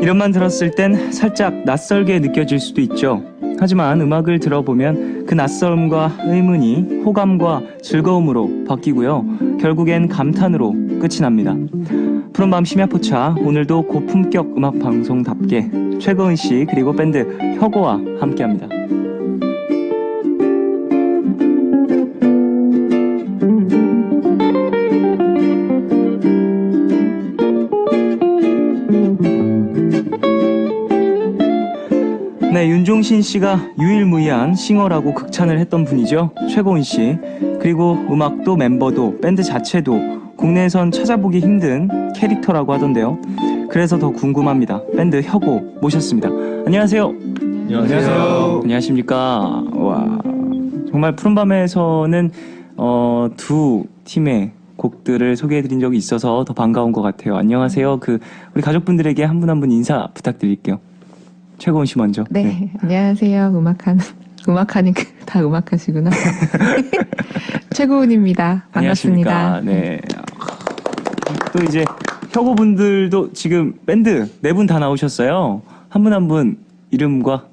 이름만 들었을 땐 살짝 낯설게 느껴질 수도 있죠. 하지만 음악을 들어보면 그 낯설음과 의문이 호감과 즐거움으로 바뀌고요. 결국엔 감탄으로 끝이 납니다. 푸른밤 심야포차, 오늘도 고품격 음악 방송답게 최고은 씨 그리고 밴드 혁오와 함께합니다. 네, 윤종신 씨가 유일무이한 싱어라고 극찬을 했던 분이죠. 최고은 씨. 그리고 음악도 멤버도 밴드 자체도 국내에선 찾아보기 힘든 캐릭터라고 하던데요. 그래서 더 궁금합니다. 밴드 혁오 모셨습니다. 안녕하세요. 안녕하세요. 안녕하십니까. 와, 정말 푸른밤에서는 두 팀의 곡들을 소개해드린 적이 있어서 더 반가운 것 같아요. 안녕하세요. 우리 가족분들에게 한 분 한 분 인사 부탁드릴게요. 최고은 씨 먼저. 네, 안녕하세요. 음악하는 다 음악하시구나. 최고은입니다. 반갑습니다. 안녕하십니까. 네. 또 이제 혁오 분들도 지금 밴드 네 분 다 나오셨어요. 한 분 한 분 이름과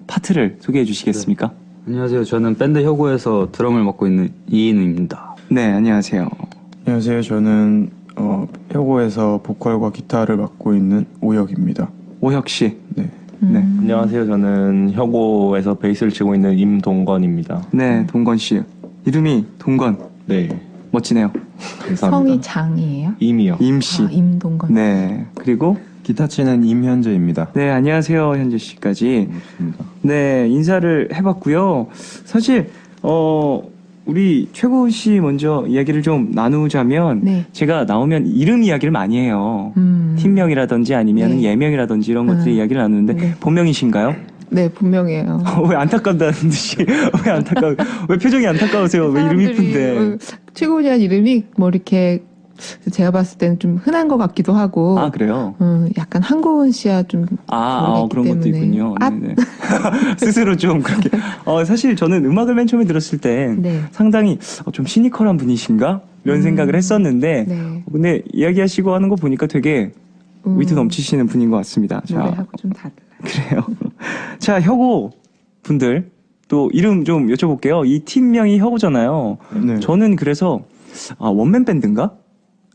파트를 소개해 주시겠습니까? 네. 안녕하세요. 저는 밴드 혁오에서 드럼을 맡고 있는 이인우입니다. 네, 안녕하세요. 안녕하세요. 저는 혁오에서 보컬과 기타를 맡고 있는 오혁입니다. 오혁 씨. 네. 네. 안녕하세요. 저는 혁오에서 베이스를 치고 있는 임동건입니다. 네, 동건 씨. 이름이 동건. 네, 멋지네요. 감사합니다. 성이 장이에요? 임이요. 임 씨. 임동건. 네. 그리고 기타 치는 임현재입니다. 네, 안녕하세요. 현재 씨까지. 반갑습니다. 네, 인사를 해봤고요. 사실 우리 최고은 씨 먼저 이야기를 좀 나누자면 네. 제가 나오면 이름 이야기를 많이 해요. 팀명이라든지 아니면 네. 예명이라든지 이런 것들의 이야기를 나누는데 네. 본명이신가요? 네, 본명이에요. 왜 안타깝다는 듯이 왜 표정이 안타까우세요? 왜 이름 이쁜데? 최고은이라는 이름이 뭐 이렇게 제가 봤을 때는 좀 흔한 것 같기도 하고. 아, 그래요? 약간 한고은 씨와 좀 그런 것도 때문에. 있군요. 네네. 스스로 좀 그렇게. 사실 저는 음악을 맨 처음에 들었을 땐 네. 상당히 좀 시니컬한 분이신가? 이런 생각을 했었는데 네. 근데 이야기하시고 하는 거 보니까 되게 위트 넘치시는 분인 것 같습니다. 노래하고 좀 다르. 그래요. 자, 혁오 분들 또 이름 좀 여쭤볼게요. 이 팀명이 혁오잖아요. 네. 저는 그래서 원맨 밴드인가?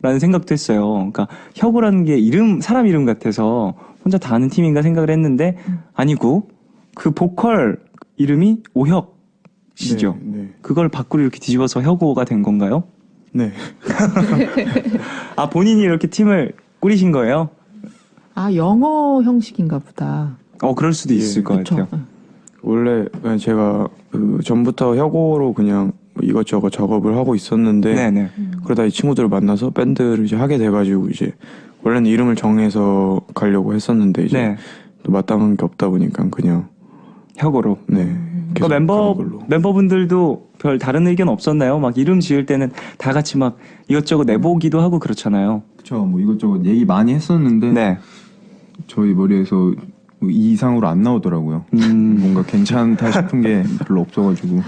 라는 생각도 했어요. 그러니까 혁오라는 게 사람 이름 같아서 혼자 다 아는 팀인가 생각을 했는데 아니고 그 보컬 이름이 오혁씨죠. 네. 네. 그걸 밖으로 이렇게 뒤집어서 혁오가 된 건가요? 네. 본인이 이렇게 팀을 꾸리신 거예요? 영어 형식인가 보다. 그럴 수도 있을 것 그쵸? 같아요. 원래 그냥 제가 전부터 혁오로 그냥 이것저것 작업을 하고 있었는데 네네. 그러다 이 친구들을 만나서 밴드를 이제 하게 돼가지고 이제 원래는 이름을 정해서 가려고 했었는데 이제 네. 또 마땅한 게 없다 보니까 그냥 혁오로. 네. 계속 그러니까 가는 걸로. 멤버분들도 별 다른 의견 없었나요? 막 이름 지을 때는 다 같이 막 이것저것 내보기도 하고 그렇잖아요. 그쵸, 뭐 이것저것 얘기 많이 했었는데 네. 저희 머리에서 이 이상으로 안 나오더라고요. 뭔가 괜찮다 싶은 게 별로 없어가지고.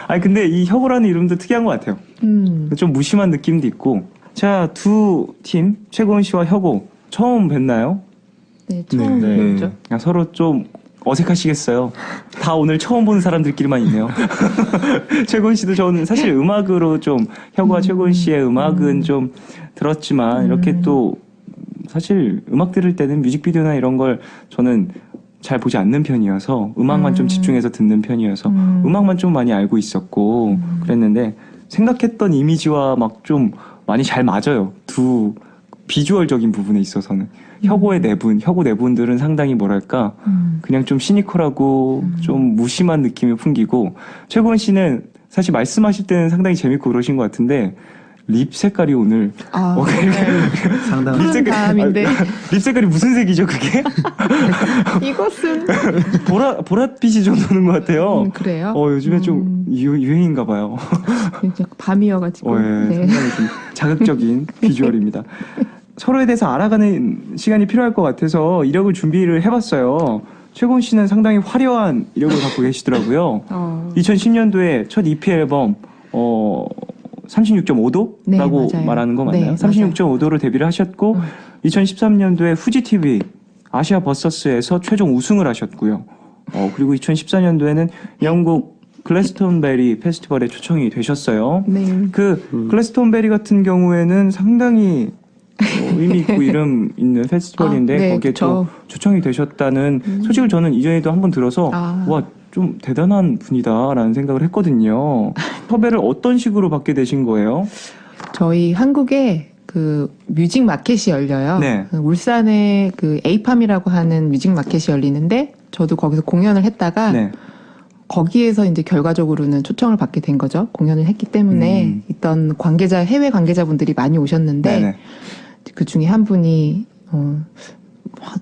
아니 근데 이 혁오라는 이름도 특이한 것 같아요. 좀 무심한 느낌도 있고. 자, 두 팀 최고은 씨와 혁오 처음 뵀나요? 네, 처음 네. 뵙죠. 서로 좀 어색하시겠어요. 다 오늘 처음 보는 사람들끼리만 있네요. 최고은 씨도 저는 사실 음악으로 좀 혁오와 최고은 씨의 음악은 좀 들었지만 이렇게 또 사실 음악 들을 때는 뮤직비디오나 이런 걸 저는 잘 보지 않는 편이어서 음악만 좀 집중해서 듣는 편이어서 음악만 좀 많이 알고 있었고 그랬는데 생각했던 이미지와 막 좀 많이 잘 맞아요. 두 비주얼적인 부분에 있어서는 혁오 네 분들은 상당히 뭐랄까 그냥 좀 시니컬하고 좀 무심한 느낌이 풍기고 최고은 씨는 사실 말씀하실 때는 상당히 재밌고 그러신 것 같은데 립 색깔이 오늘 상당한 립 색깔, 다음인데 립 색깔이 무슨 색이죠 그게? 이것은 보랏빛이 좀 도는 것 같아요. 그래요? 요즘에 좀 유행인가 봐요. 이제 밤이어가지고. 예, 네. 상당히 좀 자극적인 비주얼입니다. 서로에 대해서 알아가는 시간이 필요할 것 같아서 이력을 준비를 해봤어요. 최고은 씨는 상당히 화려한 이력을 갖고 계시더라고요. 2010년도에 첫 EP 앨범 36.5도라고 네, 맞아요. 말하는 거 맞나요? 네, 36.5도로 데뷔를 하셨고 2013년도에 후지 TV 아시아 버서스에서 최종 우승을 하셨고요. 그리고 2014년도에는 영국 글래스톤베리 페스티벌에 초청이 되셨어요. 네. 글래스톤베리 같은 경우에는 상당히 의미 있고 이름 있는 페스티벌인데 네, 거기에 또 그쵸. 초청이 되셨다는 소식을 저는 이전에도 한번 들어서 와, 좀 대단한 분이다라는 생각을 했거든요. 섭외를 어떤 식으로 받게 되신 거예요? 저희 한국에 그 뮤직 마켓이 열려요. 네. 울산에 그 에이팜이라고 하는 뮤직 마켓이 열리는데 저도 거기서 공연을 했다가 네. 거기에서 이제 결과적으로는 초청을 받게 된 거죠. 공연을 했기 때문에 있던 해외 관계자분들이 많이 오셨는데 네네. 그 중에 한 분이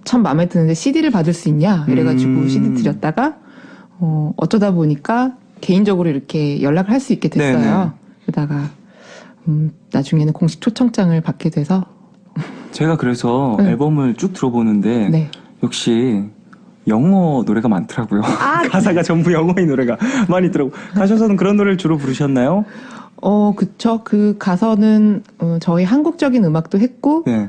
참 마음에 드는데 CD를 받을 수 있냐 이래가지고 CD 드렸다가 어쩌다 보니까 개인적으로 이렇게 연락을 할 수 있게 됐어요. 네네. 그러다가 나중에는 공식 초청장을 받게 돼서 제가 그래서 앨범을 쭉 들어보는데 네. 역시 영어 노래가 많더라고요. 가사가 전부 영어의 노래가 많이 있더라고요. 가셔서는 그런 노래를 주로 부르셨나요? 그쵸. 그 가서는 저희 한국적인 음악도 했고 네.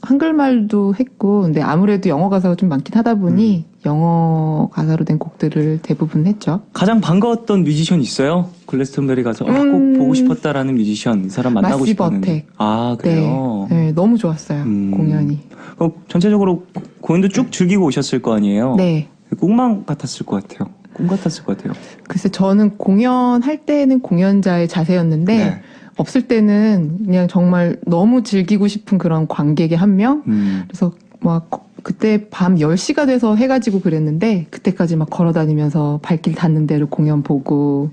한글말도 했고 근데 아무래도 영어 가사가 좀 많긴 하다 보니 영어 가사로 된 곡들을 대부분 했죠. 가장 반가웠던 뮤지션 있어요? 글래스톤베리 가서 꼭 보고 싶었다라는 뮤지션, 이 사람 만나고 마시브 싶었는데. 어택. 아, 그래요? 네, 너무 좋았어요. 공연이. 전체적으로 공연도 쭉 즐기고 오셨을 거 아니에요? 네. 꿈만 같았을 것 같아요. 꿈 같았을 것 같아요. 글쎄 저는 공연할 때는 공연자의 자세였는데 네. 없을 때는 그냥 정말 너무 즐기고 싶은 그런 관객의 한 명. 그래서 막 그때 밤 10시가 돼서 해가지고 그랬는데 그때까지 막 걸어다니면서 발길 닿는 대로 공연 보고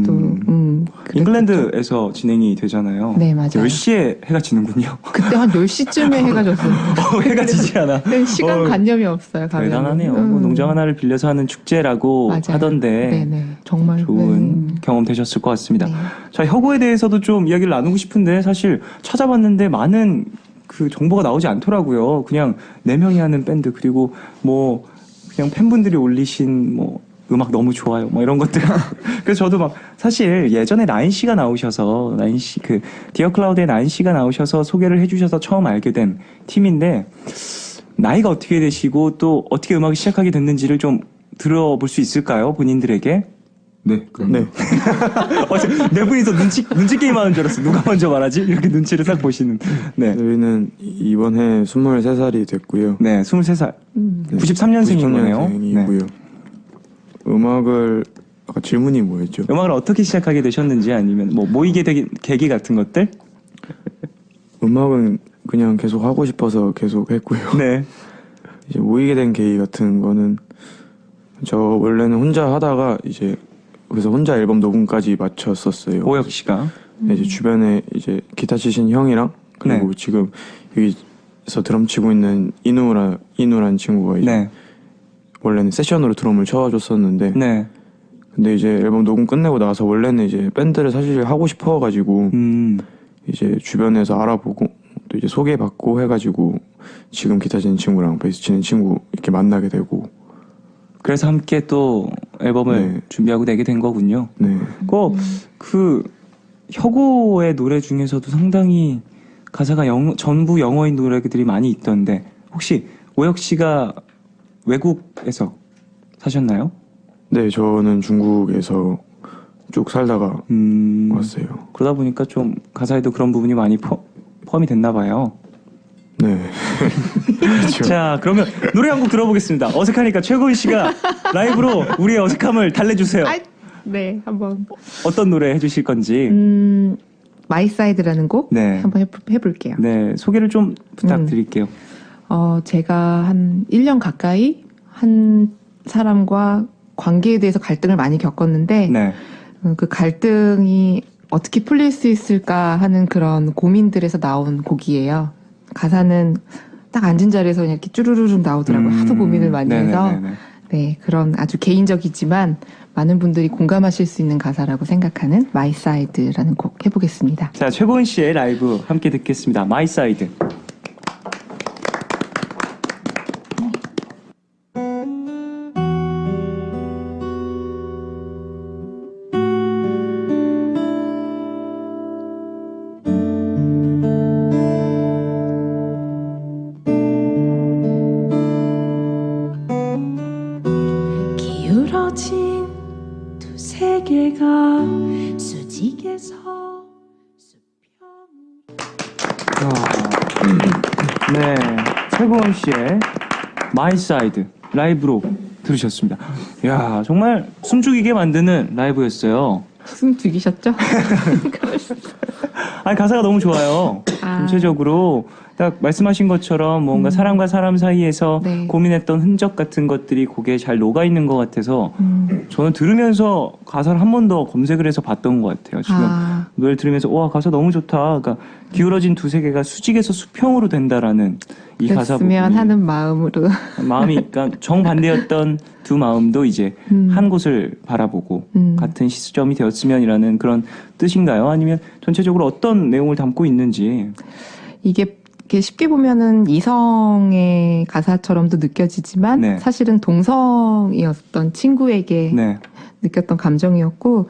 또 잉글랜드에서 진행이 되잖아요. 네, 맞아요. 10시에 해가 지는군요. 그때 한 10시쯤에 해가 졌어요. 해가 지지 않아. 시간 관념이 없어요. 가면은. 대단하네요. 뭐 농장 하나를 빌려서 하는 축제라고 맞아요. 하던데 네네. 정말 좋은 경험 되셨을 것 같습니다. 네. 자, 혁오에 대해서도 좀 이야기를 나누고 싶은데 사실 찾아봤는데 많은 그 정보가 나오지 않더라고요. 그냥 4명이 하는 밴드 그리고 뭐 그냥 팬분들이 올리신 뭐 음악 너무 좋아요. 뭐 이런 것들. 그래서 저도 막 사실 예전에 나인 씨가 나오셔서 나인 씨 그 디어 클라우드의 나인 씨가 나오셔서 소개를 해주셔서 처음 알게 된 팀인데 나이가 어떻게 되시고 또 어떻게 음악을 시작하게 됐는지를 좀 들어볼 수 있을까요? 본인들에게? 네, 그럼 네. 네 분이서 눈치 게임 하는 줄 알았어. 누가 먼저 말하지? 이렇게 눈치를 싹 보시는. 네. 저희는 이번 해 23살이 됐고요. 네, 23살. 93년생인 거네요. 93년생이고요. 음악을 아까 질문이 뭐였죠? 음악을 어떻게 시작하게 되셨는지 아니면 뭐 모이게 된 계기 같은 것들? 음악은 그냥 계속 하고 싶어서 계속 했고요. 네. 이제 모이게 된 계기 같은 거는 저 원래는 혼자 하다가 이제 그래서 혼자 앨범 녹음까지 마쳤었어요. 오혁 씨가. 이제 주변에 이제 기타 치신 형이랑 그리고 네. 지금 여기서 드럼 치고 있는 이누란 친구가 이제 네. 원래는 세션으로 드럼을 쳐줬었는데 네. 근데 이제 앨범 녹음 끝내고 나서 원래는 이제 밴드를 사실 하고 싶어가지고 이제 주변에서 알아보고 또 이제 소개받고 해가지고 지금 기타 치는 친구랑 베이스 치는 친구 이렇게 만나게 되고 그래서 함께 또 앨범을 네. 준비하고 내게 된 거군요. 네. 그 혁오의 노래 중에서도 상당히 가사가 전부 영어인 노래들이 많이 있던데 혹시 오혁 씨가 외국에서 사셨나요? 네, 저는 중국에서 쭉 살다가 왔어요. 그러다 보니까 좀 가사에도 그런 부분이 많이 포함이 됐나 봐요. 네. 그렇죠. 자, 그러면 노래 한 곡 들어보겠습니다. 어색하니까 최고인 씨가 라이브로 우리의 어색함을 달래주세요. 네, 한번 어떤 노래 해주실 건지. 마이 사이드라는 곡 네. 한번 해볼게요. 네, 소개를 좀 부탁드릴게요. 제가 한 1년 가까이 한 사람과 관계에 대해서 갈등을 많이 겪었는데 네. 그 갈등이 어떻게 풀릴 수 있을까 하는 그런 고민들에서 나온 곡이에요. 가사는 딱 앉은 자리에서 그냥 이렇게 쭈루루룩 나오더라고요. 하도 고민을 많이 해서. 네, 그런 아주 개인적이지만 많은 분들이 공감하실 수 있는 가사라고 생각하는 마이 사이드라는 곡 해보겠습니다. 자, 최고은 씨의 라이브 함께 듣겠습니다. 마이 사이드. 세계가 수직에서 네, 최고원 씨의 마이 사이드 라이브로 들으셨습니다. 야, 정말 숨죽이게 만드는 라이브였어요. 숨 죽이셨죠? 아니, 가사가 너무 좋아요. 전체적으로 딱 말씀하신 것처럼 뭔가 사람과 사람 사이에서 네. 고민했던 흔적 같은 것들이 곡에 잘 녹아 있는 것 같아서 저는 들으면서 가사를 한 번 더 검색을 해서 봤던 것 같아요. 지금 노래를 들으면서 와, 가사 너무 좋다. 그러니까 기울어진 두 세계가 수직에서 수평으로 된다라는 이 가사 부분이 그랬으면 하는 마음으로 마음이 그러니까 정반대였던 두 마음도 이제 한 곳을 바라보고 같은 시점이 되었으면이라는 그런 뜻인가요? 아니면 전체적으로 어떤 내용을 담고 있는지. 이게 쉽게 보면은 이성의 가사처럼도 느껴지지만 네. 사실은 동성이었던 친구에게 네. 느꼈던 감정이었고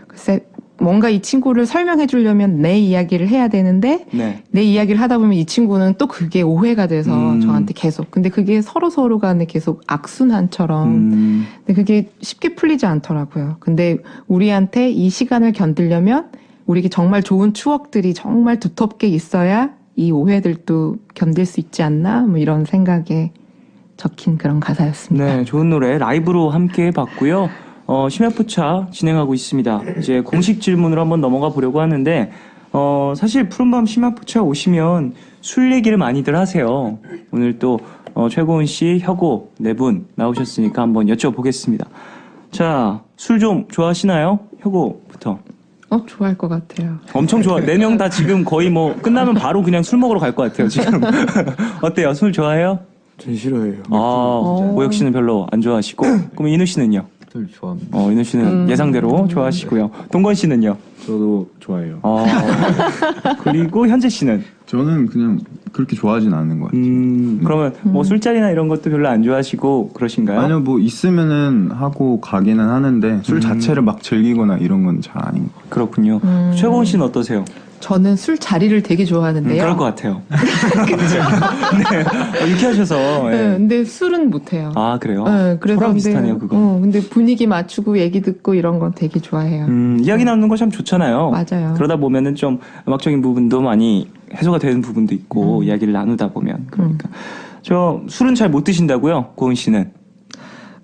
글쎄 뭔가 이 친구를 설명해 주려면 내 이야기를 해야 되는데 네. 내 이야기를 하다 보면 이 친구는 또 그게 오해가 돼서 저한테 계속 근데 그게 서로 간에 계속 악순환처럼 근데 그게 쉽게 풀리지 않더라고요. 근데 우리한테 이 시간을 견디려면 우리에게 정말 좋은 추억들이 정말 두텁게 있어야 이 오해들도 견딜 수 있지 않나 뭐 이런 생각에 적힌 그런 가사였습니다. 네, 좋은 노래 라이브로 함께 해봤고요. 심야포차 진행하고 있습니다. 이제 공식 질문으로 한번 넘어가 보려고 하는데 사실 푸른밤 심야포차 오시면 술 얘기를 많이들 하세요. 오늘 또 최고은 씨, 혁오 네 분 나오셨으니까 한번 여쭤보겠습니다. 자, 술 좀 좋아하시나요? 혁오부터. 좋아할 것 같아요. 엄청 좋아. 4명 다 지금 거의 뭐 끝나면 바로 그냥 술 먹으러 갈 것 같아요, 지금. 어때요? 술 좋아해요? 전 싫어해요. 오혁 씨는 별로 안 좋아하시고. 그럼 인우 씨는요? 술 좋아합니다. 인우 씨는 예상대로 좋아하시고요. 동건 씨는요? 저도 좋아해요. 그리고 현재 씨는? 저는 그냥 그렇게 좋아하진 않는 것 같아요. 그러면 뭐 술자리나 이런 것도 별로 안 좋아하시고 그러신가요? 아니요, 뭐 있으면은 하고 가기는 하는데 술 자체를 막 즐기거나 이런 건 잘 아닌 것 같아요. 그렇군요. 최고은 씨는 어떠세요? 저는 술 자리를 되게 좋아하는데요. 그럴 것 같아요. 네. 유쾌하셔서. 네. 네, 근데 술은 못해요. 아, 그래요? 네, 그래서 저랑 비슷하네요, 그거. 근데 분위기 맞추고 얘기 듣고 이런 건 되게 좋아해요. 이야기 나누는 거 참 좋잖아요. 맞아요. 그러다 보면은 좀 음악적인 부분도 많이 해소가 되는 부분도 있고 이야기를 나누다 보면 그러니까 저 술은 잘 못 드신다고요, 고은 씨는?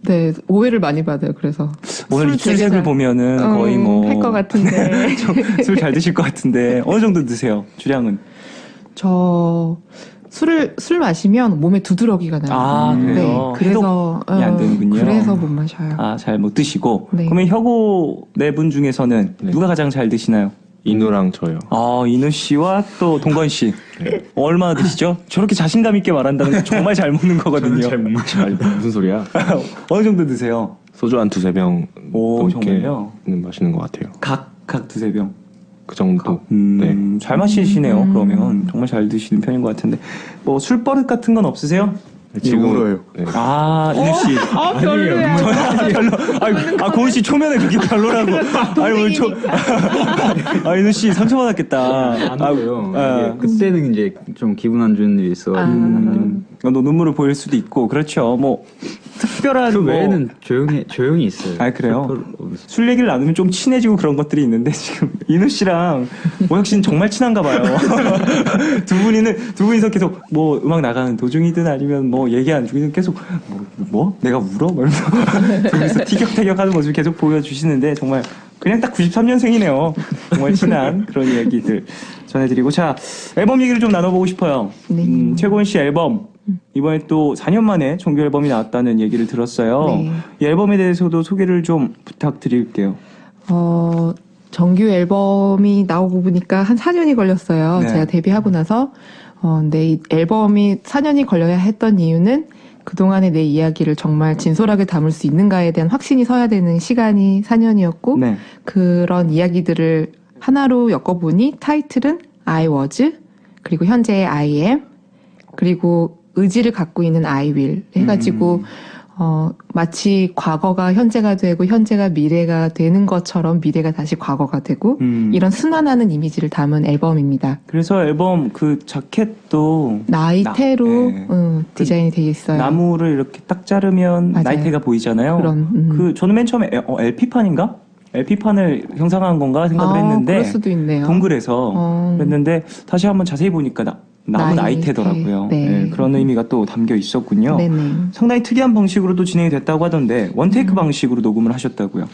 네, 오해를 많이 받아요. 그래서 오늘 입술색을 보면은 거의 뭐 할 것 같은데 술 잘 드실 것 같은데 어느 정도 드세요? 주량은? 저 술 마시면 몸에 두드러기가 나요. 아, 그래요? 네, 그래서 해독이 안 되는군요. 그래서 못 마셔요. 잘 못 드시고. 네. 그러면 혁오 네 분 중에서는 네. 누가 가장 잘 드시나요? 인우랑 저요. 인우 씨와 또 동건 씨. 얼마나 드시죠? 저렇게 자신감 있게 말한다는 건 정말 잘 먹는 거거든요. 잘 못 마셔. 아니, 무슨 소리야? 어느 정도 드세요? 소주 한 2-3병 오, 넘게 정말요? 마시는 것 같아요. 각 2-3병. 그 정도. 네. 잘 마시시네요. 그러면 정말 잘 드시는 편인 것 같은데 뭐 술버릇 같은 건 없으세요? 지금 울어요. 네. 인우 씨. 별로야. 별로. 고은 씨 초면에 그게 별로라고. 오늘 인우 씨 상처받았겠다. 안 보여요. 아. 그때는 이제 좀 기분 안 좋은 일이 있어가지고. 너 눈물을 보일 수도 있고 그렇죠. 뭐 특별한 그 뭐- 외에는 조용히 있어요. 그래요? 별로 없어요. 술 얘기를 나누면 좀 친해지고 그런 것들이 있는데 지금 인우 씨랑 오혁 씨는 정말 친한가 봐요. 두 분이서 계속 뭐 음악 나가는 도중이든 아니면 뭐 얘기하는 중이든 계속 뭐? 내가 울어? 뭐 이러면서 두 분이서 티격태격하는 모습을 계속 보여주시는데 정말 그냥 딱 93년생이네요. 정말 친한 그런 이야기들 전해드리고 자 앨범 얘기를 좀 나눠보고 싶어요. 네. 최고은 씨 앨범 이번에 또 4년 만에 정규 앨범이 나왔다는 얘기를 들었어요. 네. 이 앨범에 대해서도 소개를 좀 부탁드릴게요. 정규 앨범이 나오고 보니까 한 4년이 걸렸어요. 네. 제가 데뷔하고 나서. 근데 이 앨범이 4년이 걸려야 했던 이유는 그동안의 내 이야기를 정말 진솔하게 담을 수 있는가에 대한 확신이 서야 되는 시간이 4년이었고 네. 그런 이야기들을 하나로 엮어보니 타이틀은 I was 그리고 현재의 I am 그리고 의지를 갖고 있는 I will 해가지고 마치 과거가 현재가 되고 현재가 미래가 되는 것처럼 미래가 다시 과거가 되고 이런 순환하는 이미지를 담은 앨범입니다. 그래서 앨범 그 자켓도 나이테로 네. 디자인이 되어 있어요. 나무를 이렇게 딱 자르면 맞아요. 나이테가 보이잖아요. 그런, 그 저는 맨 처음에 LP판인가? LP판을 형상화한 건가 생각을 했는데 그럴 수도 있네요. 동글에서 그랬는데 다시 한번 자세히 보니까 나무 나이테더라고요. 네. 네, 그런 의미가 또 담겨 있었군요. 네네. 상당히 특이한 방식으로도 진행이 됐다고 하던데 원테이크 방식으로 녹음을 하셨다고요.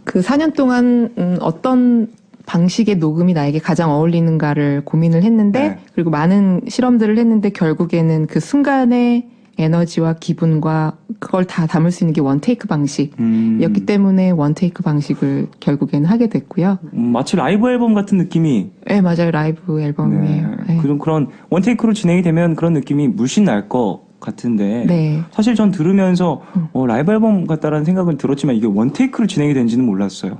그 4년 동안 어떤 방식의 녹음이 나에게 가장 어울리는가를 고민을 했는데 네. 그리고 많은 실험들을 했는데 결국에는 그 순간의 에너지와 기분과 그걸 다 담을 수 있는 게 원테이크 방식이었기 때문에 원테이크 방식을 결국에는 하게 됐고요. 마치 라이브 앨범 같은 느낌이 네, 맞아요. 라이브 앨범이에요. 네. 그런 원테이크로 진행이 되면 그런 느낌이 물씬 날 것 같은데 네. 사실 전 들으면서 라이브 앨범 같다라는 생각을 들었지만 이게 원테이크로 진행이 된지는 몰랐어요.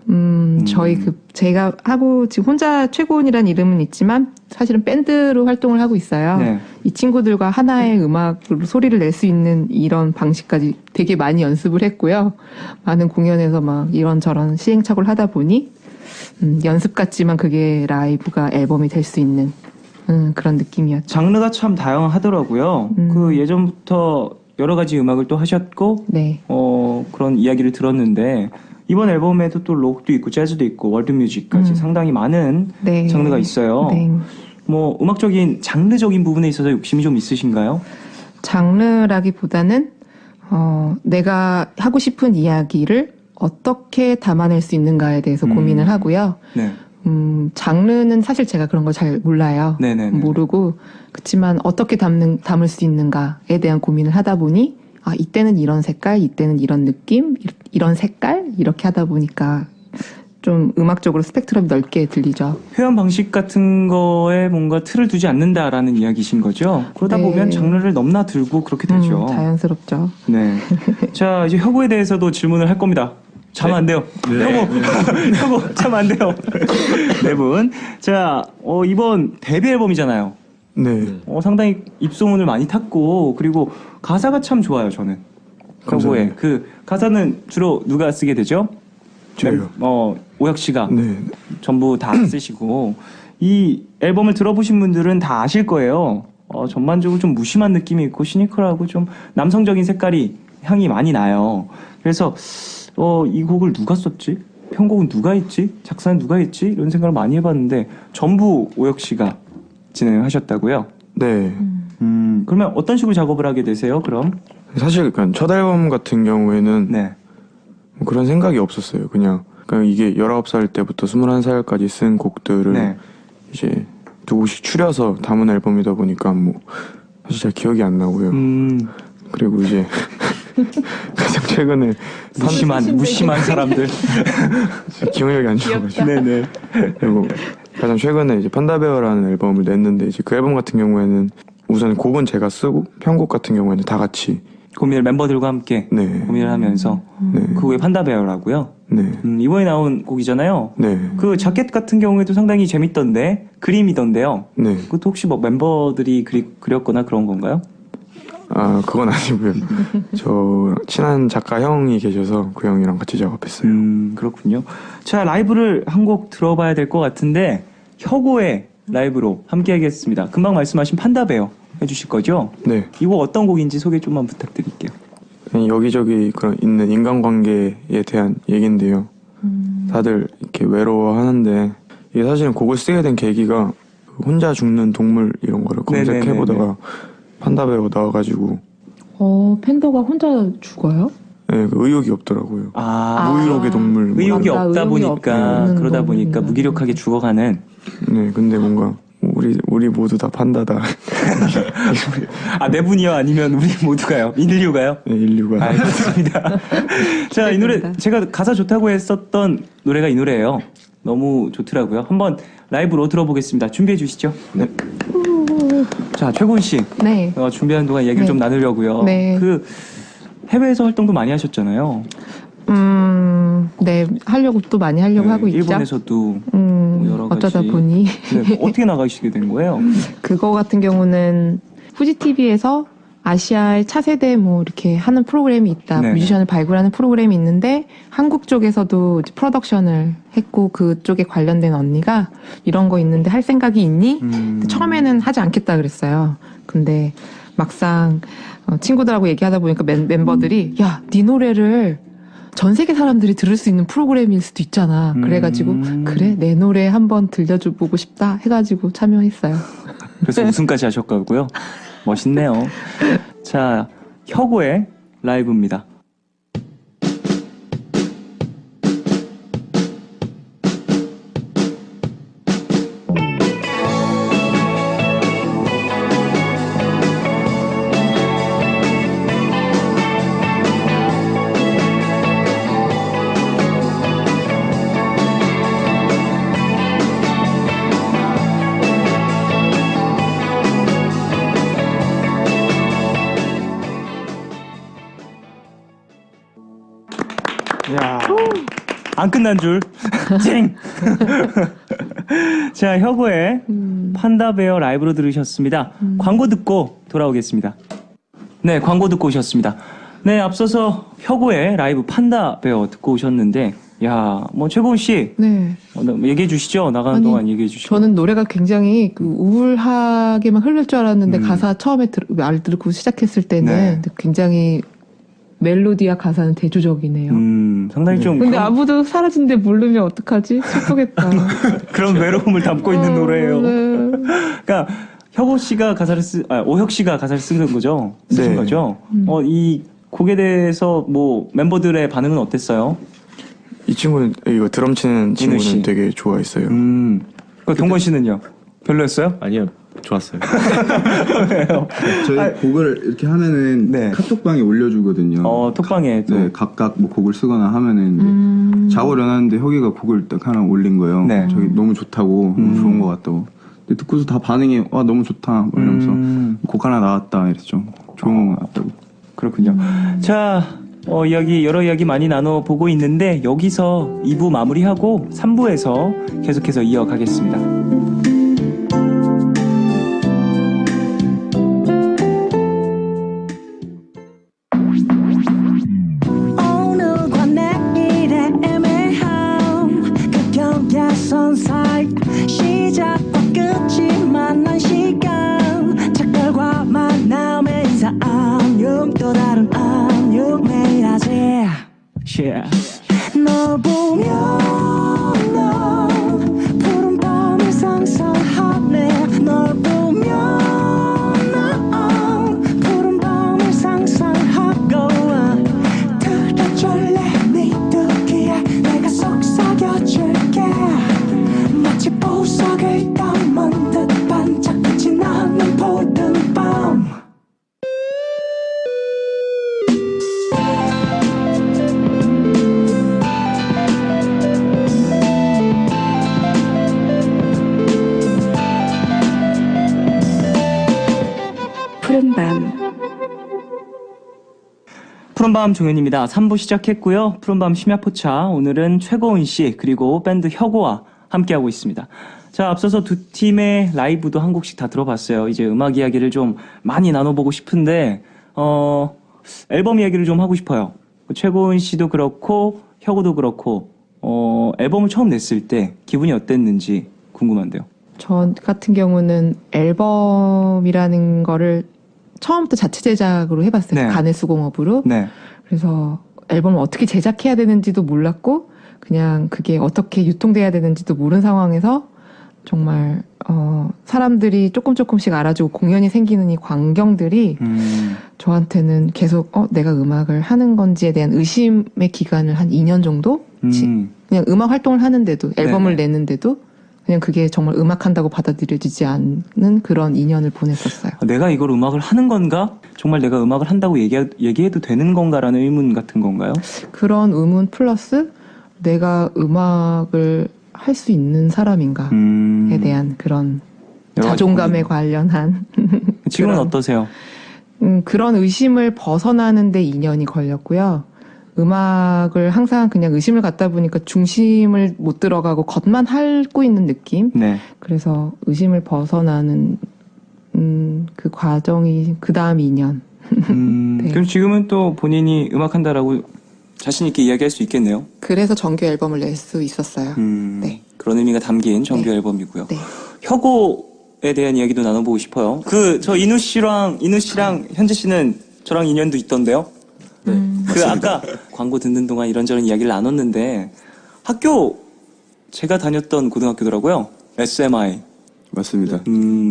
저희 제가 하고 지금 혼자 최고원이라는 이름은 있지만 사실은 밴드로 활동을 하고 있어요. 네. 이 친구들과 하나의 음악으로 소리를 낼 수 있는 이런 방식까지 되게 많이 연습을 했고요. 많은 공연에서 막 이런저런 시행착오를 하다 보니 연습 같지만 그게 라이브가 앨범이 될 수 있는 그런 느낌이었죠. 장르가 참 다양하더라고요. 그 예전부터 여러 가지 음악을 또 하셨고 네. 그런 이야기를 들었는데 이번 앨범에도 또 록도 있고 재즈도 있고 월드 뮤직까지 상당히 많은 네. 장르가 있어요. 네. 뭐 음악적인 장르적인 부분에 있어서 욕심이 좀 있으신가요? 장르라기보다는 내가 하고 싶은 이야기를 어떻게 담아낼 수 있는가에 대해서 고민을 하고요. 네. 장르는 사실 제가 그런 걸 잘 몰라요. 네네네. 모르고 그렇지만 어떻게 담을 수 있는가에 대한 고민을 하다 보니 이때는 이런 색깔, 이때는 이런 느낌, 이런 색깔 이렇게 하다 보니까 좀 음악적으로 스펙트럼이 넓게 들리죠. 표현 방식 같은 거에 뭔가 틀을 두지 않는다라는 이야기신 거죠? 그러다 네. 보면 장르를 넘나들고 그렇게 되죠. 자연스럽죠. 네. 자, 이제 혁오에 대해서도 질문을 할 겁니다. 자면 안 돼요. 혁오, 자면 안 돼요. 네 분. 자, 이번 데뷔 앨범이잖아요. 네. 상당히 입소문을 많이 탔고, 그리고 가사가 참 좋아요, 저는. 혁오의. 그 가사는 주로 누가 쓰게 되죠? 저요. 오혁 씨가 네. 전부 다 쓰시고, 이 앨범을 들어보신 분들은 다 아실 거예요. 전반적으로 좀 무심한 느낌이 있고, 시니컬하고 좀 남성적인 색깔이, 향이 많이 나요. 그래서, 이 곡을 누가 썼지? 편곡은 누가 했지? 작사는 누가 했지? 이런 생각을 많이 해봤는데 전부 오혁 씨가 진행을 하셨다고요? 네. 그러면 어떤 식으로 작업을 하게 되세요? 그럼? 사실 그러니까 첫 앨범 같은 경우에는 네. 뭐 그런 생각이 없었어요. 그냥 이게 19살 때부터 21살까지 쓴 곡들을 네. 이제 두 곡씩 추려서 담은 앨범이다 보니까 뭐 사실 잘 기억이 안 나고요. 그리고 이제 가장 최근에 무심한 사람들. 기억력이 안 좋아가지고. 네네. 그리고 가장 최근에 이제 판다베어라는 앨범을 냈는데 이제 그 앨범 같은 경우에는 우선 곡은 제가 쓰고 편곡 같은 경우에는 다 같이 고민을 멤버들과 함께 네. 고민을 하면서 네. 그 후에 판다베어라고요. 네. 이번에 나온 곡이잖아요. 네. 그 자켓 같은 경우에도 상당히 재밌던데 그림이던데요. 네. 그것도 혹시 뭐 멤버들이 그렸거나 그런 건가요? 그건 아니고요. 저 친한 작가 형이 계셔서 그 형이랑 같이 작업했어요. 그렇군요. 자, 라이브를 한 곡 들어봐야 될 것 같은데 혁오의 라이브로 함께 하겠습니다. 금방 말씀하신 판다베어 해주실 거죠? 네. 이 곡 어떤 곡인지 소개 좀만 부탁드릴게요. 그냥 여기저기 그런 있는 인간관계에 대한 얘기인데요. 다들 이렇게 외로워하는데 이게 사실은 곡을 쓰게 된 계기가 혼자 죽는 동물 이런 거를 검색해보다가 판다베어 나와가지고 팬더가 혼자 죽어요? 네, 그 의욕이 없더라고요. 무의욕의 동물. 의욕이 맞다, 없다 의욕이 보니까 없는 그러다 보니까 동물이구나. 무기력하게 죽어가는. 네, 근데 뭔가 우리 모두 다 판다다. 네 분이요? 아니면 우리 모두가요? 인류가요? 네, 인류가. 알겠습니다. 자, 이 노래 알겠습니다. 제가 가사 좋다고 했었던 노래가 이 노래예요. 너무 좋더라고요. 한번 라이브로 들어보겠습니다. 준비해 주시죠. 네. 자, 최곤 씨. 네. 준비하는 동안 얘기를 네. 좀 나누려고요. 네. 그 해외에서 활동도 많이 하셨잖아요. 네. 하려고 또 많이 하려고 하고 있죠. 일본에서도 뭐 여러 가지. 어쩌다 보니 네, 어떻게 나가시게 된 거예요? 그거 같은 경우는 후지 TV에서 아시아의 차세대 뭐 이렇게 하는 프로그램이 있다. 네네. 뮤지션을 발굴하는 프로그램이 있는데 한국 쪽에서도 이제 프로덕션을 했고 그쪽에 관련된 언니가 이런 거 있는데 할 생각이 있니? 근데 처음에는 하지 않겠다 그랬어요. 근데 막상 친구들하고 얘기하다 보니까 멤버들이 야, 네 노래를 전 세계 사람들이 들을 수 있는 프로그램일 수도 있잖아. 그래가지고 그래 내 노래 한번 들려줘 보고 싶다 해가지고 참여했어요. 그래서 우승까지 하셨고요. 멋있네요. 자, 혁오의 라이브입니다. 야. 안 끝난 줄. 쨍! 자, 혁오의 판다베어 라이브로 들으셨습니다. 광고 듣고 돌아오겠습니다. 네, 광고 듣고 오셨습니다. 네, 앞서서 혁오의 라이브 판다베어 듣고 오셨는데, 야, 뭐 최고은 씨, 네. 얘기해 주시죠. 나가는 아니, 동안 얘기해 주시죠. 저는 노래가 굉장히 그 우울하게만 흐를 줄 알았는데 가사 처음에 말 듣고 시작했을 때는 네. 굉장히 멜로디와 가사는 대조적이네요. 상당히 좀 근데 아무도 사라진데 모르면 어떡하지? 슬프겠다. 그런 외로움을 담고 있는 노래예요. 네. 그러니까 혁오 씨가 가사를 오혁 씨가 가사를 쓰는 거죠? 쓰신 네. 거죠? 이 곡에 대해서 뭐 멤버들의 반응은 어땠어요? 이 친구는 이거 드럼 치는 민우 씨. 친구는 되게 좋아했어요. 그 동건 씨는요? 별로였어요? 아니요, 좋았어요. 저희 곡을 이렇게 하면은 네. 카톡방에 올려주거든요. 톡방에 또. 네, 각각 뭐 곡을 쓰거나 하면은 이제 작업을 해놨는데 혁이가 곡을 딱 하나 올린 거예요. 네. 저기 너무 좋다고, 너무 좋은 것 같다고. 근데 듣고서 다 반응이 와 너무 좋다 뭐 이러면서 곡 하나 나왔다 이랬죠. 좋은 것 같다고. 그렇군요. 자, 여러 이야기 많이 나눠보고 있는데 여기서 2부 마무리하고 3부에서 계속해서 이어가겠습니다. 오늘과 내일의 애매함 그 경계선 사이 시작과 끝이 만난 시간 착각과 만남의 인사 안녕 또 다른 안녕 매일 하지 Yeah. 널 보면 난 푸른 밤을 상상하네 널 보면 난 푸른 밤을 상상하고 들어줄래 네 두기에 내가 속삭여줄게 마치 보석을 담은 듯 반짝빛이 나는 푸른 밤 푸른밤 푸른밤 종현입니다. 3부 시작했고요. 푸른밤 심야포차 오늘은 최고은 씨 그리고 밴드 혁오와 함께하고 있습니다. 자, 앞서서 두 팀의 라이브도 한 곡씩 다 들어봤어요. 이제 음악 이야기를 좀 많이 나눠보고 싶은데 앨범 이야기를 좀 하고 싶어요. 최고은 씨도 그렇고 혁오도 그렇고 앨범을 처음 냈을 때 기분이 어땠는지 궁금한데요. 저 같은 경우는 앨범이라는 거를 처음부터 자체 제작으로 해봤어요. 네. 간의 수공업으로. 네. 그래서 앨범을 어떻게 제작해야 되는지도 몰랐고 그냥 그게 어떻게 유통돼야 되는지도 모르는 상황에서 정말 사람들이 조금씩 알아주고 공연이 생기는 이 광경들이 저한테는 계속 내가 음악을 하는 건지에 대한 의심의 기간을 한 2년 정도 그냥 음악 활동을 하는데도 앨범을 네네. 내는데도 그냥 그게 정말 음악한다고 받아들여지지 않는 그런 2년을 보냈었어요. 내가 이걸 음악을 하는 건가? 정말 내가 음악을 한다고 얘기해도 되는 건가라는 의문 같은 건가요? 그런 의문 플러스 내가 음악을 할 수 있는 사람인가에 대한 그런 여러 가지 자존감에 고민이. 관련한 지금은 그런- 어떠세요? 그런 의심을 벗어나는데 2년이 걸렸고요. 음악을 항상 그냥 의심을 갖다 보니까 중심을 못 들어가고 겉만 핥고 있는 느낌. 네. 그래서 의심을 벗어나는 그 과정이 그 다음 2년. 네. 그럼 지금은 또 본인이 음악한다라고 자신 있게 이야기할 수 있겠네요. 그래서 정규 앨범을 낼 수 있었어요. 네. 그런 의미가 담긴 정규 네. 앨범이고요. 네. 혁오에 대한 이야기도 나눠보고 싶어요. 저 인우 씨랑 현재 씨는 저랑 인연도 있던데요. 아까 광고 듣는 동안 이런저런 이야기를 나눴는데 학교 제가 다녔던 고등학교더라고요. SMI. 맞습니다.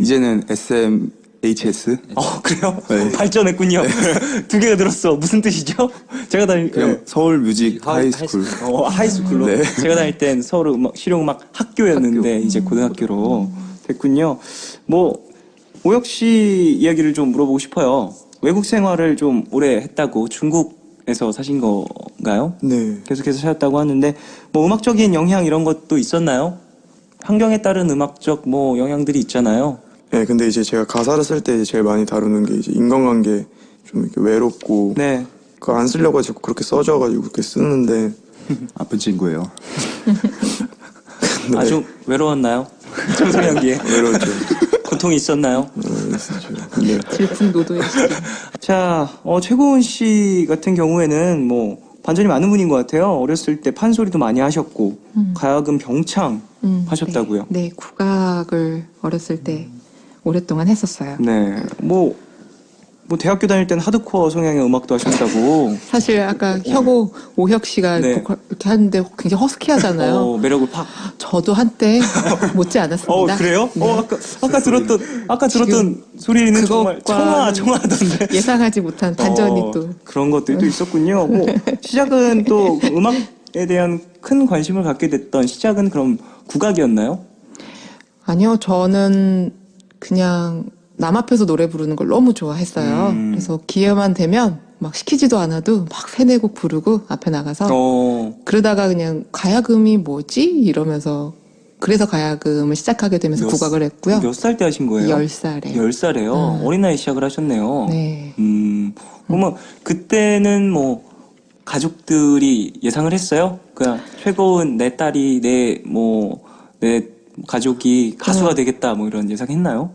이제는 SMHS. 그래요? 네. 발전했군요. 두 개가 들었어. 무슨 뜻이죠? 제가 다닐 그냥 서울 뮤직 하이스쿨. 하이스쿨로. 네. 제가 다닐 땐 서울 실용음악 학교였는데 이제 고등학교로 됐군요. 오혁 씨 이야기를 좀 물어보고 싶어요. 외국 생활을 좀 오래 했다고 중국에서 사신 건가요? 네. 계속해서 사셨다고 하는데 음악적인 영향 이런 것도 있었나요? 환경에 따른 음악적 영향들이 있잖아요. 네, 근데 이제 제가 가사를 쓸 때 제일 많이 다루는 게 이제 인간관계 좀 이렇게 외롭고 네. 그거 안 쓰려고 자꾸 그렇게 써져가지고 그렇게 쓰는데 아픈 친구예요. 네. 아주 외로웠나요? 청소년기에 외로웠죠. 고통이 있었나요? 근데 질풍노도의 시기. 자, 최고은 씨 같은 경우에는 반전이 많은 분인 것 같아요. 어렸을 때 판소리도 많이 하셨고 가야금 병창 하셨다고요. 네, 국악을 어렸을 때 오랫동안 했었어요. 네, 대학교 다닐 땐 하드코어 성향의 음악도 하셨다고. 사실 아까 혁오 오혁 씨가 네. 보컬 이렇게 하는데 굉장히 허스키하잖아요. 매력을 팍. 저도 한때 못지 않았습니다. 그래요? 네. 아까 들었던 소리는 정말 그것과는 청아하던데. 예상하지 못한 반전이 또 그런 것들이 또 있었군요. 시작은 또그 음악에 대한 큰 관심을 갖게 됐던 시작은 그럼 국악이었나요? 아니요, 저는 그냥 남 앞에서 노래 부르는 걸 너무 좋아했어요. 그래서 기회만 되면 막 시키지도 않아도 막 세네 곡 부르고 앞에 나가서 그러다가 그냥 가야금이 뭐지? 이러면서 그래서 가야금을 시작하게 되면서 국악을 했고요. 몇 살 때 하신 거예요? 10살에. 10살에요? 어린 나이 시작을 하셨네요. 네. 그러면 그때는 가족들이 예상을 했어요? 그냥 최고은 내 딸이 내 가족이 가수가 되겠다 이런 예상했나요?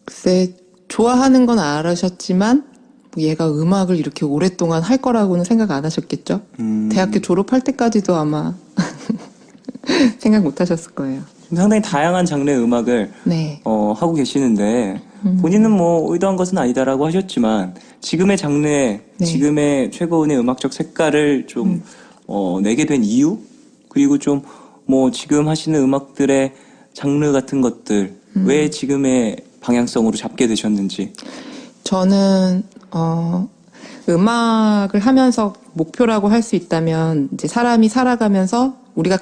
글쎄, 좋아하는 건 알으셨지만 얘가 음악을 이렇게 오랫동안 할 거라고는 생각 안 하셨겠죠? 대학교 졸업할 때까지도 아마 생각 못 하셨을 거예요. 상당히 다양한 장르의 음악을 네. 하고 계시는데 본인은 의도한 것은 아니다라고 하셨지만 지금의 장르에 네. 지금의 최고은의 음악적 색깔을 좀 내게 된 이유 그리고 좀 지금 하시는 음악들의 장르 같은 것들 왜 지금의 방향성으로 잡게 되셨는지. 저는 음악을 하면서 목표라고 할 수 있다면 이제 사람이 살아가면서 우리가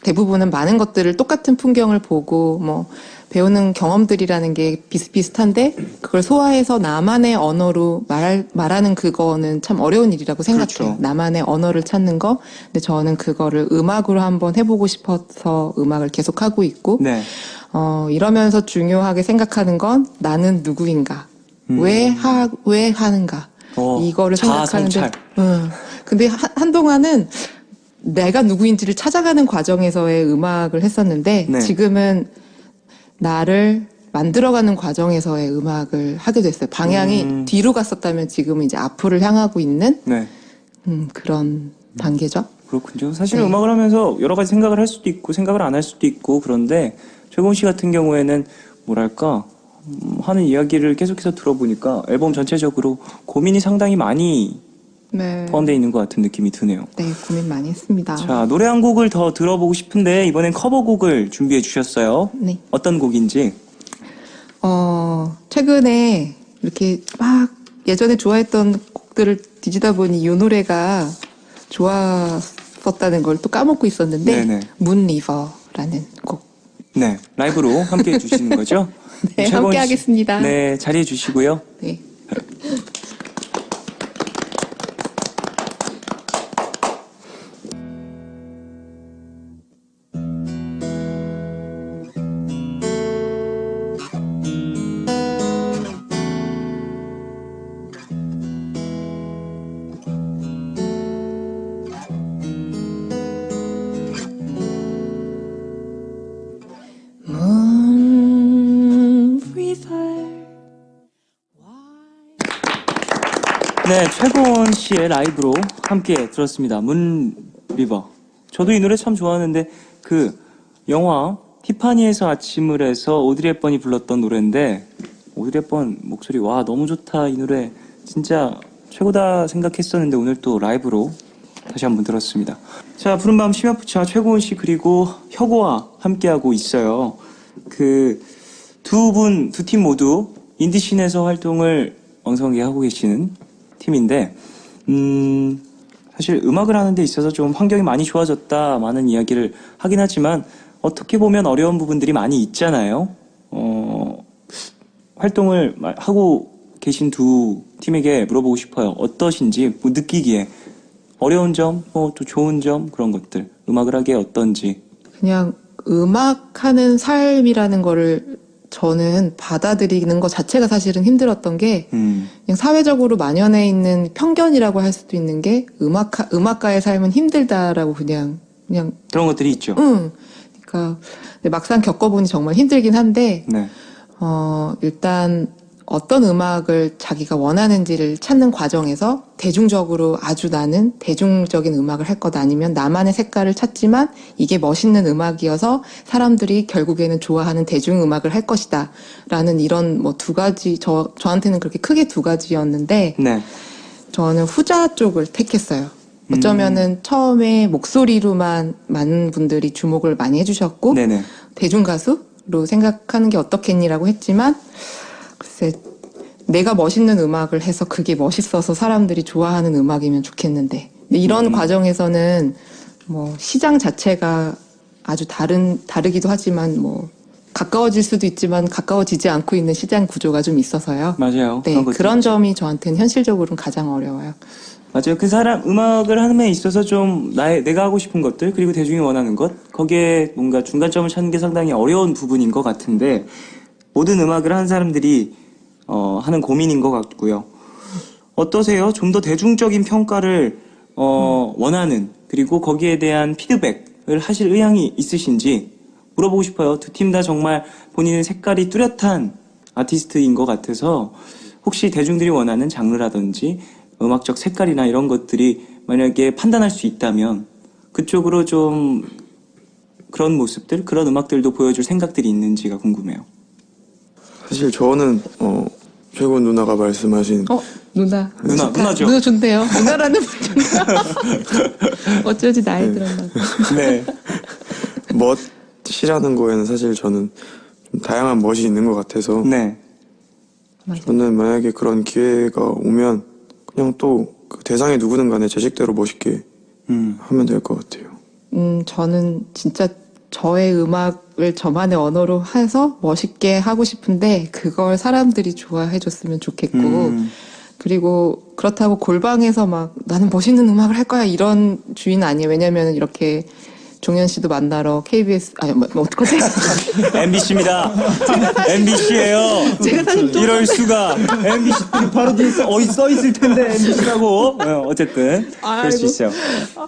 대부분은 많은 것들을 똑같은 풍경을 보고 배우는 경험들이라는 게 비슷비슷한데 그걸 소화해서 나만의 언어로 말하는 그거는 참 어려운 일이라고 생각해요. 그렇죠. 나만의 언어를 찾는 거. 근데 저는 그거를 음악으로 한번 해보고 싶어서 음악을 계속 하고 있고 네. 이러면서 중요하게 생각하는 건 나는 누구인가? 왜 하는가? 이거를 자아 생각하는데 성찰. 근데 한동안은 내가 누구인지를 찾아가는 과정에서의 음악을 했었는데 네. 지금은 나를 만들어가는 과정에서의 음악을 하게 됐어요. 방향이 뒤로 갔었다면 지금은 이제 앞으로 향하고 있는 네. 그런 단계죠. 그렇군요. 사실 네. 음악을 하면서 여러 가지 생각을 할 수도 있고 생각을 안 할 수도 있고 그런데 최고은 씨 같은 경우에는 하는 이야기를 계속해서 들어보니까 앨범 전체적으로 고민이 상당히 많이 네. 포함되어 있는 것 같은 느낌이 드네요. 네, 고민 많이 했습니다. 자, 노래 한 곡을 더 들어보고 싶은데 이번엔 커버곡을 준비해 주셨어요. 네. 어떤 곡인지. 최근에 이렇게 막 예전에 좋아했던 곡들을 뒤지다 보니 이 노래가 좋았었다는 걸 또 까먹고 있었는데 네네. 문 리버라는 곡. 네, 라이브로 함께 해주시는 거죠? 네, 최고은 함께 씨. 하겠습니다. 네, 자리해 주시고요. 네. Moon River, 네, 최고원 씨의 라이브로 함께 들었습니다. 문리버. 저도 이 노래 참 좋아하는데 그 영화 티파니에서 아침을 해서 오드리 헵번이 불렀던 노래인데 오드리 헵번 목소리 와 너무 좋다 이 노래 진짜 최고다 생각했었는데 오늘 또 라이브로 다시 한번 들었습니다. 자, 푸른밤 심야푸차 최고원 씨 그리고 혁오와 함께하고 있어요. 그 두 팀 모두 인디씬에서 활동을 왕성하게 하고 계시는 팀인데 사실 음악을 하는 데 있어서 좀 환경이 많이 좋아졌다 많은 이야기를 하긴 하지만 어떻게 보면 어려운 부분들이 많이 있잖아요. 활동을 하고 계신 두 팀에게 물어보고 싶어요. 어떠신지 뭐 느끼기에 어려운 점, 또 좋은 점 그런 것들 음악을 하기에 어떤지. 그냥 음악하는 삶이라는 거를 저는 받아들이는 것 자체가 사실은 힘들었던 게 그냥 사회적으로 만연해 있는 편견이라고 할 수도 있는 게 음악가의 삶은 힘들다라고 그냥 그런 것들이 있죠. 그러니까 막상 겪어보니 정말 힘들긴 한데 네. 일단 어떤 음악을 자기가 원하는지를 찾는 과정에서 대중적으로 아주 나는 대중적인 음악을 할 것 아니면 나만의 색깔을 찾지만 이게 멋있는 음악이어서 사람들이 결국에는 좋아하는 대중음악을 할 것이다 라는 이런 뭐 두 가지 저한테는 그렇게 크게 두 가지였는데 네. 저는 후자 쪽을 택했어요. 어쩌면은 처음에 목소리로만 많은 분들이 주목을 많이 해주셨고 네네. 대중가수로 생각하는 게 어떻겠니라고 했지만 글쎄 내가 멋있는 음악을 해서 그게 멋있어서 사람들이 좋아하는 음악이면 좋겠는데 근데 이런 과정에서는 뭐 시장 자체가 아주 다르기도 하지만 뭐 가까워질 수도 있지만 가까워지지 않고 있는 시장 구조가 좀 있어서요. 맞아요. 네, 것들이 그런 있죠. 점이 저한테는 현실적으로는 가장 어려워요. 맞아요. 그 사람 음악을 하는 데 있어서 좀 내가 하고 싶은 것들 그리고 대중이 원하는 것 거기에 뭔가 중간점을 찾는 게 상당히 어려운 부분인 것 같은데 모든 음악을 하는 사람들이 하는 고민인 것 같고요. 어떠세요? 좀 더 대중적인 평가를 원하는 그리고 거기에 대한 피드백을 하실 의향이 있으신지 물어보고 싶어요. 두 팀 다 정말 본인의 색깔이 뚜렷한 아티스트인 것 같아서 혹시 대중들이 원하는 장르라든지 음악적 색깔이나 이런 것들이 만약에 판단할 수 있다면 그쪽으로 좀 그런 모습들, 그런 음악들도 보여줄 생각들이 있는지가 궁금해요. 사실 저는 최고원 누나가 말씀하신 누나죠. 누나 좋네요. 누나라는 분 좋네요. 어쩌지 나이 들었나 봐. 네. 멋이라는 거에는 사실 저는 좀 다양한 멋이 있는 것 같아서 네. 저는 만약에 그런 기회가 오면 그냥 또 그 대상이 누구든 간에 제 식대로 멋있게 하면 될 것 같아요. 저는 진짜 저의 음악을 저만의 언어로 해서 멋있게 하고 싶은데 그걸 사람들이 좋아해 줬으면 좋겠고 그리고 그렇다고 골방에서 막 나는 멋있는 음악을 할 거야 이런 주의는 아니에요. 왜냐면 이렇게 종현 씨도 만나러 KBS 뭐 어떡하지? MBC입니다. MBC예요. 제가 사실 좀 이럴 수가. MBC 바로 뒤에 써 있을 텐데 MBC라고. 어쨌든 그럴 수 아이고. 있어요.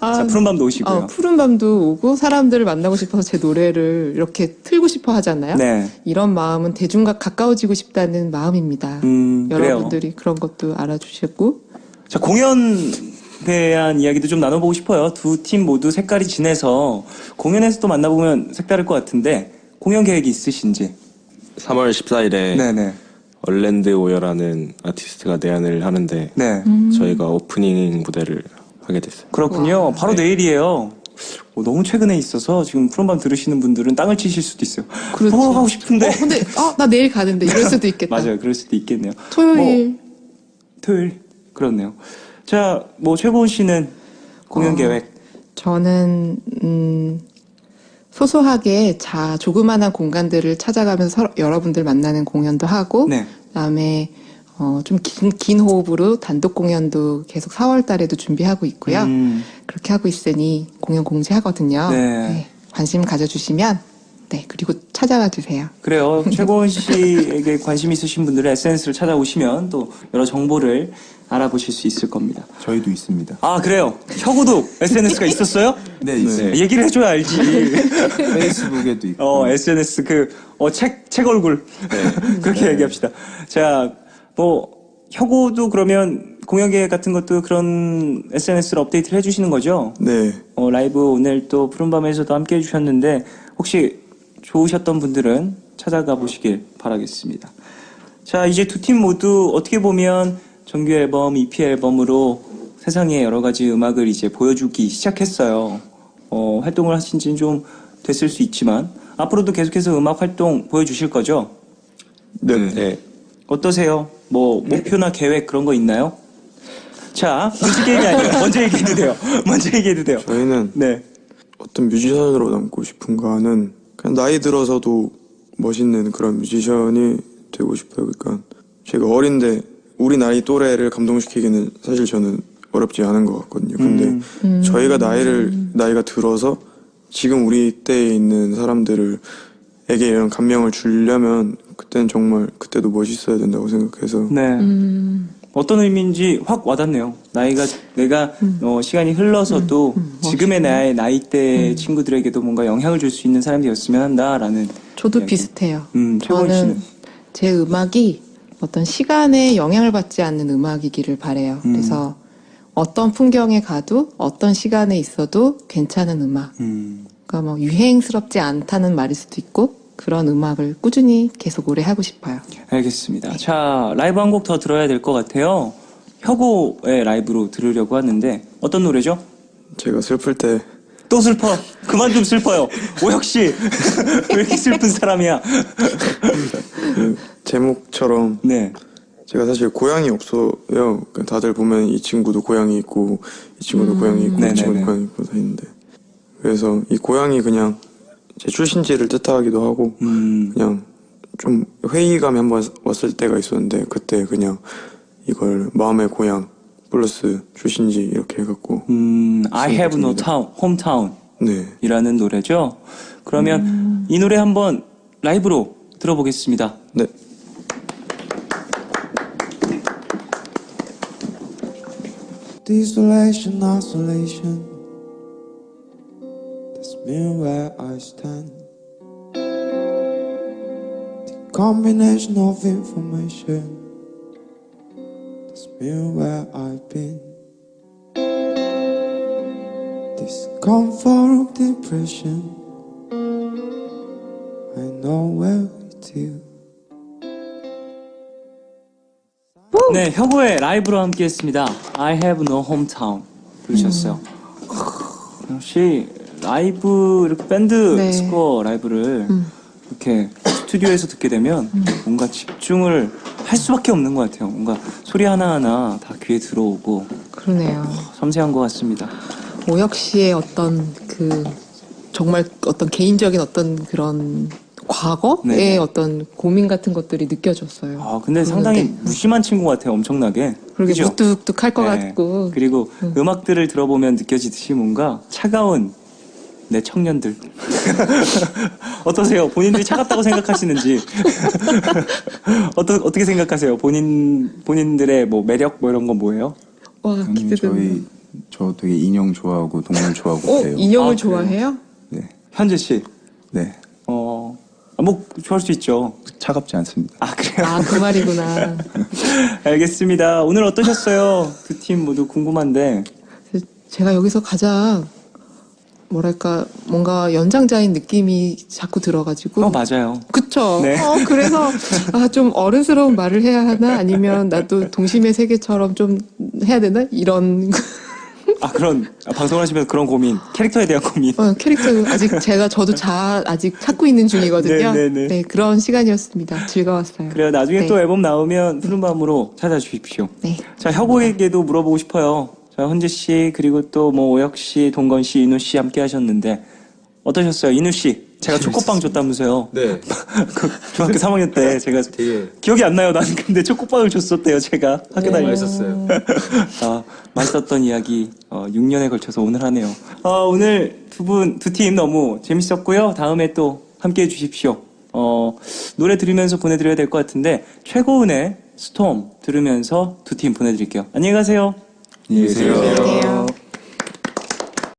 자, 푸른 밤도 오시고요. 푸른 밤도 오고 사람들을 만나고 싶어서 제 노래를 이렇게 틀고 싶어 하잖아요. 네. 이런 마음은 대중과 가까워지고 싶다는 마음입니다. 여러분들이 그런 것도 알아주시고. 자, 공연 대한 이야기도 좀 나눠보고 싶어요. 두 팀 모두 색깔이 진해서 공연에서 또 만나보면 색다를 것 같은데 공연 계획이 있으신지? 3월 14일에 네네. 얼랜드 오여라는 아티스트가 내한을 하는데 네. 저희가 오프닝 무대를 하게 됐어요. 그렇군요. 바로 내일이에요. 너무 최근에 있어서 지금 푸른밤 들으시는 분들은 땅을 치실 수도 있어요. 그렇죠. 보러 가고 싶은데. 근데 나 내일 가는데 이럴 수도 있겠다. 맞아요. 그럴 수도 있겠네요. 토요일. 토요일. 그렇네요. 자, 최고원 씨는 공연 계획. 저는 소소하게 조그만한 공간들을 찾아가면서 여러분들 만나는 공연도 하고 네. 그다음에 좀 긴 호흡으로 단독 공연도 계속 4월 달에도 준비하고 있고요. 그렇게 하고 있으니 공연 공지하거든요. 네. 관심 가져주시면 그리고 찾아와 주세요. 그래요. 최고원 씨에게 관심 있으신 분들은 SNS를 찾아오시면 또 여러 정보를 알아보실 수 있을 겁니다. 저희도 있습니다. 아, 그래요? 혁우도 SNS가 있었어요? 네, 있어요. 얘기를 해줘야 알지. 페이스북에도 있고. SNS 책 얼굴. 그렇게 얘기합시다. 자, 혁우도 그러면 공연 계획 같은 것도 그런 SNS로 업데이트를 해주시는 거죠? 네. 라이브 오늘 또 푸른밤에서도 함께 해주셨는데 혹시 좋으셨던 분들은 찾아가 보시길 바라겠습니다. 자, 이제 두 팀 모두 어떻게 보면 정규 앨범, EP 앨범으로 세상에 여러 가지 음악을 이제 보여주기 시작했어요. 활동을 하신 지는 좀 됐을 수 있지만 앞으로도 계속해서 음악 활동 보여주실 거죠? 네. 어떠세요? 뭐 목표나 계획 그런 거 있나요? 자, 뮤직 얘기 아니에요. 먼저 얘기해도 돼요. 먼저 얘기해도 돼요. 저희는 네. 어떤 뮤지션으로 남고 싶은가는 그냥 나이 들어서도 멋있는 그런 뮤지션이 되고 싶어요. 그러니까 제가 어린데 우리 나이 또래를 감동시키기는 사실 저는 어렵지 않은 것 같거든요. 근데 저희가 나이가 들어서 지금 우리 때에 있는 사람들에게 이런 감명을 주려면 그때는 정말 그때도 멋있어야 된다고 생각해서 네. 어떤 의미인지 확 와닿네요. 내가 시간이 흘러서도 지금의 나이대 친구들에게도 뭔가 영향을 줄 수 있는 사람이었으면 한다라는. 저도 이야기. 비슷해요. 최고인 씨는. 저는 제 음악이 어떤 시간에 영향을 받지 않는 음악이기를 바래요. 그래서 어떤 풍경에 가도 어떤 시간에 있어도 괜찮은 음악. 그러니까 뭐 유행스럽지 않다는 말일 수도 있고 그런 음악을 꾸준히 계속 오래 하고 싶어요. 알겠습니다. 자, 라이브 한 곡 더 들어야 될 것 같아요. 혁오의 라이브로 들으려고 하는데 어떤 노래죠? 제가 슬플 때 또 슬퍼. 그만 좀 슬퍼요. 오혁 씨. 왜 이렇게 슬픈 사람이야? 그 제목처럼 네. 제가 사실 고향이 없어요. 그러니까 다들 보면 이 친구도 고향이 있고 이 친구도 고향이 있고 네네네. 이 친구도 고향이 있고 다 있는데 그래서 이 고향이 그냥 제 출신지를 뜻하기도 하고 그냥 좀 회의감이 한번 왔을 때가 있었는데 그때 그냥 이걸 마음의 고향 플러스 출신지 이렇게 해갖고 I have no town, hometown 네. 이라는 노래죠. 그러면 이 노래 한번 라이브로 들어보겠습니다. 네. Desolation, isolation. That's me where I stand. The combination of information. That's me where I've been. Discomfort of depression. I know where with you. 네, 혁오의 라이브로 함께했습니다. I have no hometown 들으셨어요. 역시 라이브 이렇게 밴드 네. 스코어 라이브를 이렇게 스튜디오에서 듣게 되면 뭔가 집중을 할 수밖에 없는 것 같아요. 뭔가 소리 하나하나 다 귀에 들어오고 그러네요. 섬세한 것 같습니다. 오혁 씨의 어떤 정말 어떤 개인적인 어떤 그런 과거의 네. 어떤 고민 같은 것들이 느껴졌어요. 근데 상당히 무심한 친구 같아요. 엄청나게. 그러게 그죠? 무뚝뚝할 것 네. 같고. 그리고 음악들을 들어보면 느껴지듯이 뭔가 차가운 내 청년들. 어떠세요? 본인들이 차갑다고 생각하시는지. 어떻게 생각하세요? 본인들의 뭐 매력 뭐 이런 건 뭐예요? 와, 기대된다. 저 되게 인형 좋아하고 동물 좋아하고 그래요. 인형을 그래요? 좋아해요? 네. 현재 씨. 네. 뭐 좋아할 수 있죠. 차갑지 않습니다. 그래요? 그 말이구나. 알겠습니다. 오늘 어떠셨어요? 두 팀 모두 궁금한데. 제가 여기서 가장 뭐랄까 뭔가 연장자인 느낌이 자꾸 들어가지고. 맞아요. 그쵸. 네. 그래서 좀 어른스러운 말을 해야 하나 아니면 나도 동심의 세계처럼 좀 해야 되나 이런. 그런 방송을 하시면서 그런 고민, 캐릭터에 대한 고민. 캐릭터 아직 저도 아직 찾고 있는 중이거든요. 네네네. 네, 그런 시간이었습니다. 즐거웠어요. 그래요. 나중에 네. 또 앨범 나오면 푸른 밤으로 찾아주십시오. 네. 자, 혁오에게도 물어보고 싶어요. 자, 헌재 씨 그리고 또 뭐 오혁 씨, 동건 씨, 인우 씨 함께 하셨는데 어떠셨어요? 인우 씨, 제가 초코빵 줬다면서요? 네. 그 중학교 3학년 때 제가 되게 기억이 안 나요. 나는 근데 초코빵을 줬었대요. 제가 학교 다니면서. 맛있었어요. 맛있었던 이야기 6년에 걸쳐서 오늘 하네요. 오늘 두 팀 너무 재밌었고요. 다음에 또 함께 해주십시오. 노래 들으면서 보내드려야 될 것 같은데 최고은의 스톰 들으면서 두 팀 보내드릴게요. 안녕히 가세요. 안녕히 계세요.